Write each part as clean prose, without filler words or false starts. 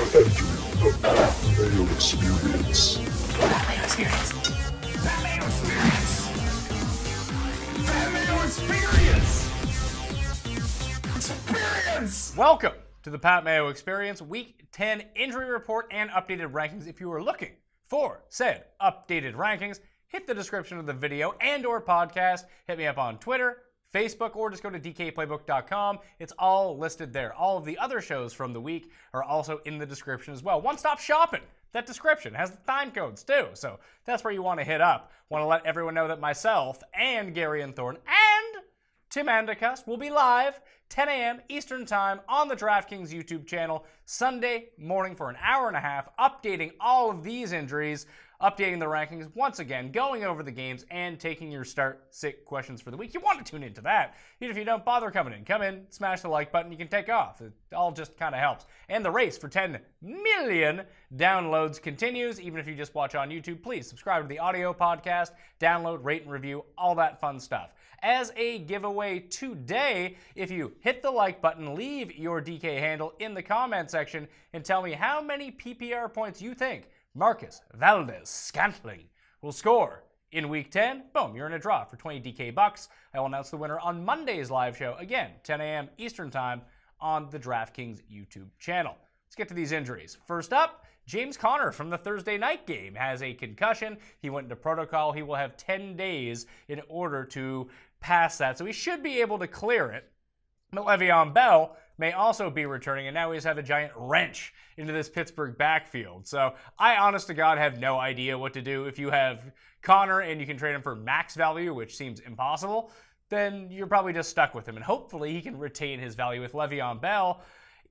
Entering the Mayo Experience. Mayo Experience. That Mayo Experience. That Mayo Experience. Experience. Welcome to the Pat Mayo Experience Week 10 Injury Report and Updated Rankings. If you are looking for said updated rankings, hit the description of the video and or podcast. Hit me up on Twitter, Facebook, or just go to dkplaybook.com. It's all listed there. All of the other shows from the week are also in the description as well. One-stop shopping. That description has the time codes too, so that's where you want to hit up. Want to let everyone know that myself and Gary and Thorne and Tim Andicust will be live 10 a.m. Eastern Time on the DraftKings YouTube channel Sunday morning for an hour and a half, updating all of these injuries, updating the rankings, once again, going over the games, and taking your start-sit questions for the week. You want to tune into that. Even if you don't bother coming in, come in, smash the like button, you can take off. It all just kind of helps. And the race for 10 million downloads continues. Even if you just watch on YouTube, please subscribe to the audio podcast, download, rate, and review, all that fun stuff. As a giveaway today, if you hit the like button, leave your DK handle in the comment section, and tell me how many PPR points you think Marcus Valdes-Scantling will score in Week 10. Boom, you're in a draw for 20 DK bucks. I will announce the winner on Monday's live show, again, 10 a.m. Eastern Time on the DraftKings YouTube channel. Let's get to these injuries. First up, James Conner from the Thursday night game has a concussion. He went into protocol. He will have 10 days in order to pass that, so he should be able to clear it. But Le'Veon Bell may also be returning, and now we just have a giant wrench into this Pittsburgh backfield. So I, honest to God, have no idea what to do. If you have Conner and you can trade him for max value, which seems impossible, then you're probably just stuck with him. And hopefully he can retain his value with Le'Veon Bell.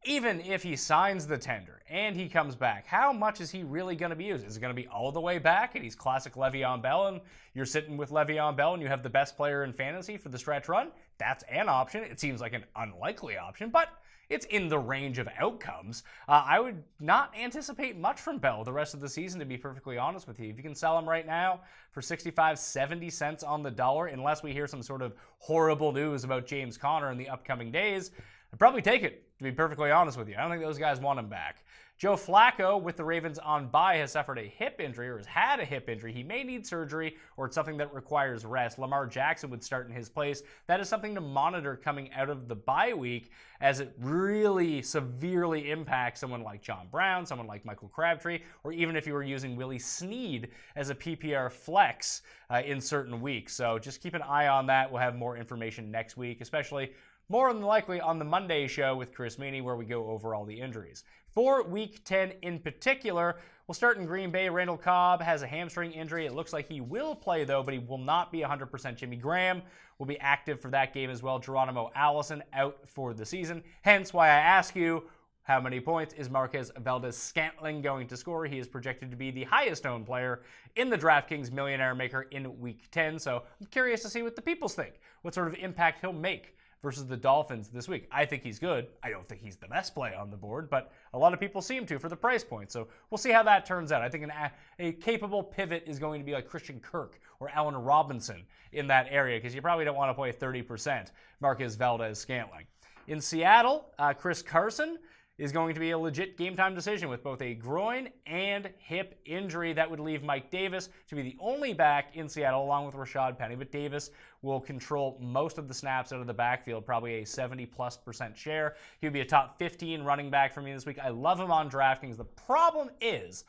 Even if he signs the tender and he comes back, how much is he really going to be used? Is it going to be all the way back and he's classic Le'Veon Bell and you're sitting with Le'Veon Bell and you have the best player in fantasy for the stretch run? That's an option. It seems like an unlikely option, but it's in the range of outcomes. I would not anticipate much from Bell the rest of the season, to be perfectly honest with you. If you can sell him right now for 65, 70 cents on the dollar, unless we hear some sort of horrible news about James Conner in the upcoming days, I'd probably take it, to be perfectly honest with you. I don't think those guys want him back. Joe Flacco with the Ravens on bye has suffered a hip injury, or has had a hip injury. He may need surgery, or it's something that requires rest. Lamar Jackson would start in his place. That is something to monitor coming out of the bye week, as it really severely impacts someone like John Brown, someone like Michael Crabtree, or even if you were using Willie Snead as a PPR flex in certain weeks. So just keep an eye on that. We'll have more information next week, especially more than likely on the Monday show with Chris Meaney, where we go over all the injuries. For Week 10 in particular, we'll start in Green Bay. Randall Cobb has a hamstring injury. It looks like he will play, though, but he will not be 100%. Jimmy Graham will be active for that game as well. Geronimo Allison out for the season. Hence why I ask you, how many points is Marquez Valdes-Scantling going to score? He is projected to be the highest owned player in the DraftKings Millionaire Maker in Week 10, so I'm curious to see what the peoples think, what sort of impact he'll make versus the Dolphins this week. I think he's good. I don't think he's the best play on the board, but a lot of people seem to for the price point. So we'll see how that turns out. I think a capable pivot is going to be like Christian Kirk or Allen Robinson in that area, because you probably don't want to play 30% Marquez Valdes-Scantling. In Seattle, Chris Carson is going to be a legit game-time decision with both a groin and hip injury. That would leave Mike Davis to be the only back in Seattle, along with Rashad Penny. But Davis will control most of the snaps out of the backfield, probably a 70+% share. He would be a top 15 running back for me this week. I love him on DraftKings. The problem is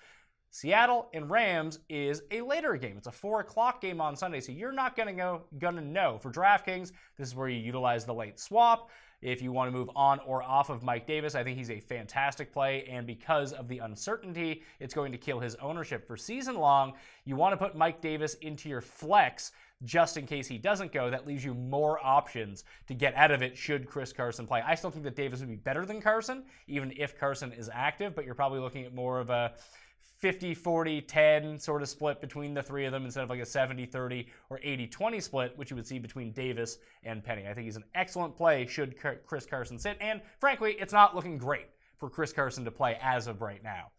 Seattle and Rams is a later game. It's a 4 o'clock game on Sunday, so you're not gonna know. For DraftKings, this is where you utilize the late swap. If you want to move on or off of Mike Davis, I think he's a fantastic play, and because of the uncertainty, it's going to kill his ownership for season long. You want to put Mike Davis into your flex just in case he doesn't go. That leaves you more options to get out of it should Chris Carson play. I still think that Davis would be better than Carson, even if Carson is active, but you're probably looking at more of a 50-40-10 sort of split between the three of them instead of like a 70-30 or 80-20 split, which you would see between Davis and Penny. I think he's an excellent play should Chris Carson sit, and frankly, it's not looking great for Chris Carson to play as of right now.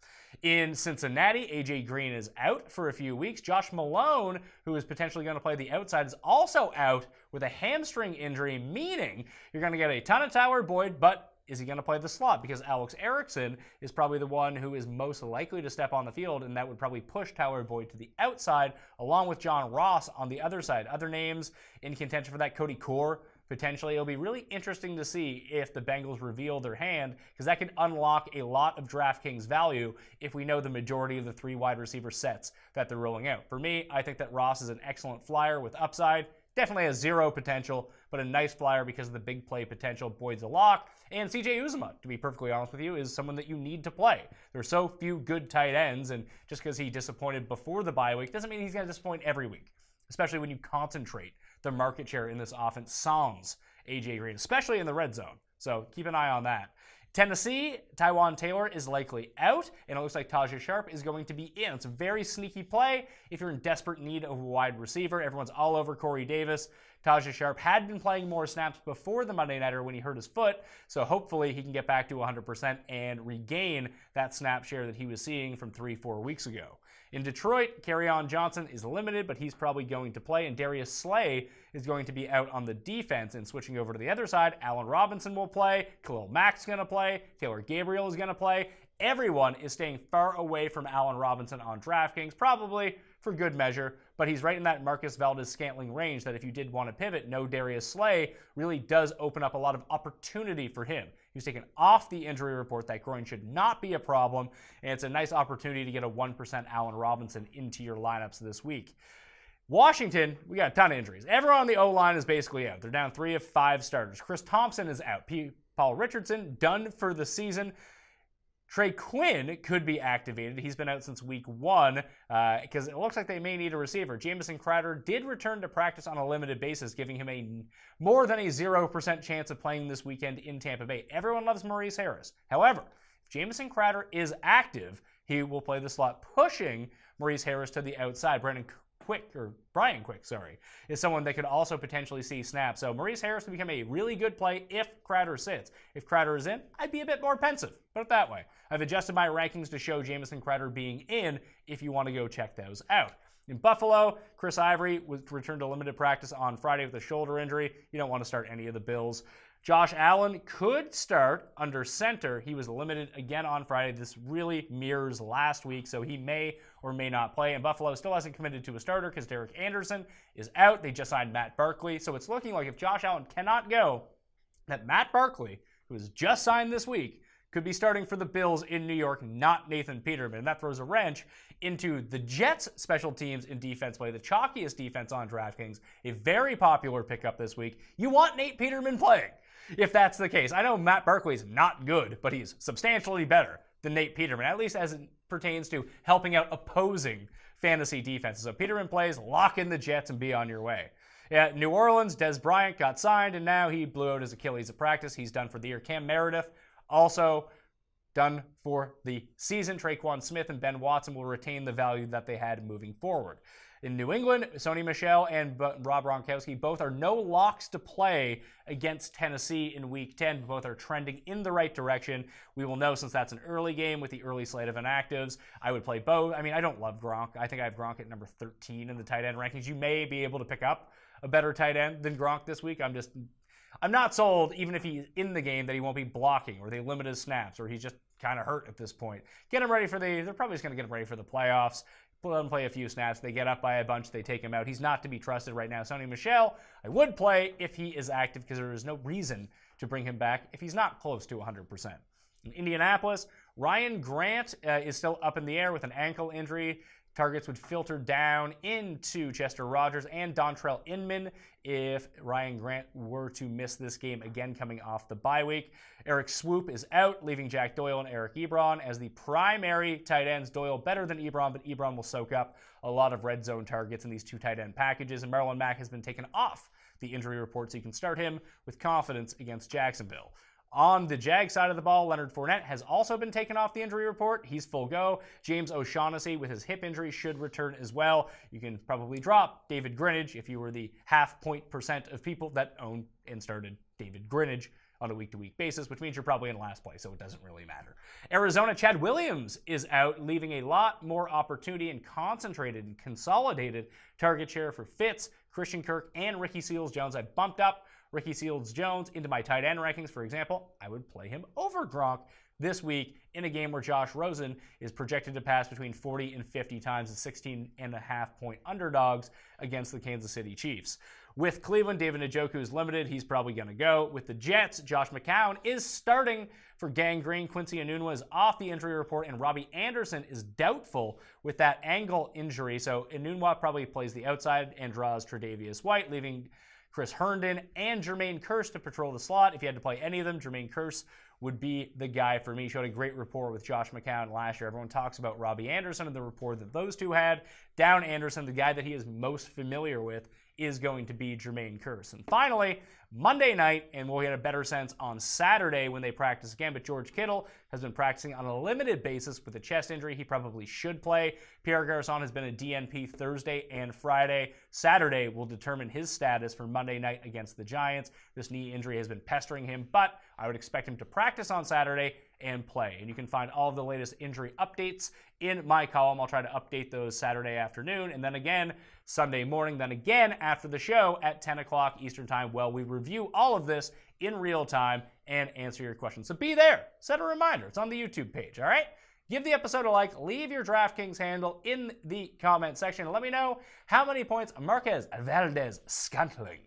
In Cincinnati, A.J. Green is out for a few weeks. Josh Malone, who is potentially going to play the outside, is also out with a hamstring injury, meaning you're going to get a ton of Tyler Boyd, but is he going to play the slot? Because Alex Erickson is probably the one who is most likely to step on the field, and that would probably push Tyler Boyd to the outside, along with John Ross on the other side. Other names in contention for that, Cody Core, potentially. It'll be really interesting to see if the Bengals reveal their hand, because that could unlock a lot of DraftKings value if we know the majority of the 3 wide receiver sets that they're rolling out. For me, I think that Ross is an excellent flyer with upside. Definitely has 0 potential, but a nice flyer because of the big play potential. Boyd's a lock. And CJ Uzomah, to be perfectly honest with you, is someone that you need to play. There's so few good tight ends, and just because he disappointed before the bye week doesn't mean he's going to disappoint every week, especially when you concentrate the market share in this offense sans A.J. Green, especially in the red zone. So keep an eye on that. Tennessee, Tywan Taylor is likely out, and it looks like Taja Sharp is going to be in. It's a very sneaky play if you're in desperate need of a wide receiver. Everyone's all over Corey Davis. Taja Sharp had been playing more snaps before the Monday Nighter when he hurt his foot, so hopefully he can get back to 100% and regain that snap share that he was seeing from 3-4 weeks ago. In Detroit, Kerryon Johnson is limited, but he's probably going to play, and Darius Slay is going to be out on the defense. And switching over to the other side, Allen Robinson will play, Khalil Mack's going to play, Taylor Gabriel is going to play. Everyone is staying far away from Allen Robinson on DraftKings, probably for good measure, but he's right in that Marcus Valdez-Scantling range that if you did want to pivot, no Darius Slay really does open up a lot of opportunity for him. He was taken off the injury report. That groin should not be a problem, and it's a nice opportunity to get a 1% Allen Robinson into your lineups this week. Washington, we got a ton of injuries. Everyone on the O-line is basically out. They're down 3 of 5 starters. Chris Thompson is out. Paul Richardson, done for the season. Trey Quinn could be activated. He's been out since week 1 because it looks like they may need a receiver. Jamison Crowder did return to practice on a limited basis, giving him a more than a 0% chance of playing this weekend in Tampa Bay. Everyone loves Maurice Harris. However, if Jamison Crowder is active, he will play the slot, pushing Maurice Harris to the outside. Brian Quick, is someone that could also potentially see snaps. So Maurice Harris will become a really good play if Crowder sits. If Crowder is in, I'd be a bit more pensive. Put it that way. I've adjusted my rankings to show Jamison Crowder being in if you want to go check those out. In Buffalo, Chris Ivory was returned to limited practice on Friday with a shoulder injury. You don't want to start any of the Bills. Josh Allen could start under center. He was limited again on Friday. This really mirrors last week, so he may or may not play. And Buffalo still hasn't committed to a starter because Derek Anderson is out. They just signed Matt Barkley. So it's looking like if Josh Allen cannot go, that Matt Barkley, who was just signed this week, could be starting for the Bills in New York, not Nathan Peterman. And that throws a wrench into the Jets' special teams and defense play, the chalkiest defense on DraftKings, a very popular pickup this week. You want Nate Peterman playing, if that's the case. I know Matt Barkley's not good, but he's substantially better than Nate Peterman, at least as it pertains to helping out opposing fantasy defenses. So Peterman plays, lock in the Jets, and be on your way. Yeah, New Orleans, Des Bryant got signed, and now he blew out his Achilles at practice. He's done for the year. Cam Meredith also done for the season. Traquan Smith and Ben Watson will retain the value that they had moving forward. In New England, Sony Michel and Rob Gronkowski both are no locks to play against Tennessee in Week 10. Both are trending in the right direction. We will know since that's an early game with the early slate of inactives. I would play both. I mean, I don't love Gronk. I think I have Gronk at number 13 in the tight end rankings. You may be able to pick up a better tight end than Gronk this week. I'm not sold, even if he's in the game, that he won't be blocking or they limit his snaps or he's just kind of hurt at this point. Get him ready for they're probably just going to get him ready for the playoffs. Let him play a few snaps. They get up by a bunch. They take him out. He's not to be trusted right now. Sony Michel, I would play if he is active because there is no reason to bring him back if he's not close to 100%. In Indianapolis, Ryan Grant is still up in the air with an ankle injury. Targets would filter down into Chester Rogers and Dontrell Inman if Ryan Grant were to miss this game again coming off the bye week. Eric Swoop is out, leaving Jack Doyle and Eric Ebron as the primary tight ends. Doyle better than Ebron, but Ebron will soak up a lot of red zone targets in these two tight end packages. And Marlon Mack has been taken off the injury report, so you can start him with confidence against Jacksonville. On the Jag side of the ball, Leonard Fournette has also been taken off the injury report. He's full go. James O'Shaughnessy with his hip injury should return as well. You can probably drop David Grinnage if you were the 0.5% of people that owned and started David Grinnage on a week-to-week basis, which means you're probably in last place, so it doesn't really matter. Arizona, Chad Williams is out, leaving a lot more opportunity and concentrated and consolidated target share for Fitz, Christian Kirk, and Ricky Seals-Jones. I bumped up Ricky Seals-Jones into my tight end rankings, for example, I would play him over Gronk this week in a game where Josh Rosen is projected to pass between 40 and 50 times as 16.5-point underdogs against the Kansas City Chiefs. With Cleveland, David Njoku is limited. He's probably going to go. With the Jets, Josh McCown is starting for Gang Green. Quincy Enunwa is off the injury report, and Robbie Anderson is doubtful with that ankle injury. So Enunwa probably plays the outside and draws Tre'Davious White, leaving Chris Herndon and Jermaine Kearse to patrol the slot. If you had to play any of them, Jermaine Kearse would be the guy for me. Showed a great rapport with Josh McCown last year. Everyone talks about Robbie Anderson and the rapport that those two had. Down Anderson, the guy that he is most familiar with, is going to be Jermaine Kearse. And finally, Monday night, and we'll get a better sense on Saturday when they practice again, but George Kittle has been practicing on a limited basis with a chest injury. He probably should play. Pierre Garçon has been a DNP Thursday and Friday. Saturday will determine his status for Monday night against the Giants. This knee injury has been pestering him, but I would expect him to practice on Saturday and play. And you can find all of the latest injury updates in my column. I'll try to update those Saturday afternoon, and then again Sunday morning, then again after the show at 10 o'clock Eastern Time. Well, we review all of this in real time and answer your questions. So be there. Set a reminder. It's on the YouTube page, all right? Give the episode a like. Leave your DraftKings handle in the comment section. And let me know how many points Marquez Valdez-Scantling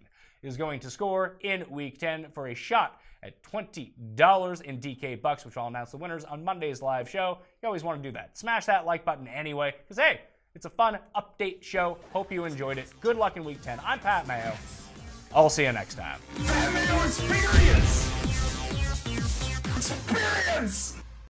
is going to score in Week 10 for a shot at $20 in DK Bucks, which I'll announce the winners on Monday's live show. You always want to do that. Smash that like button anyway, because hey, it's a fun update show. Hope you enjoyed it. Good luck in Week 10. I'm Pat Mayo. I'll see you next time. Mayo Experience! Experience!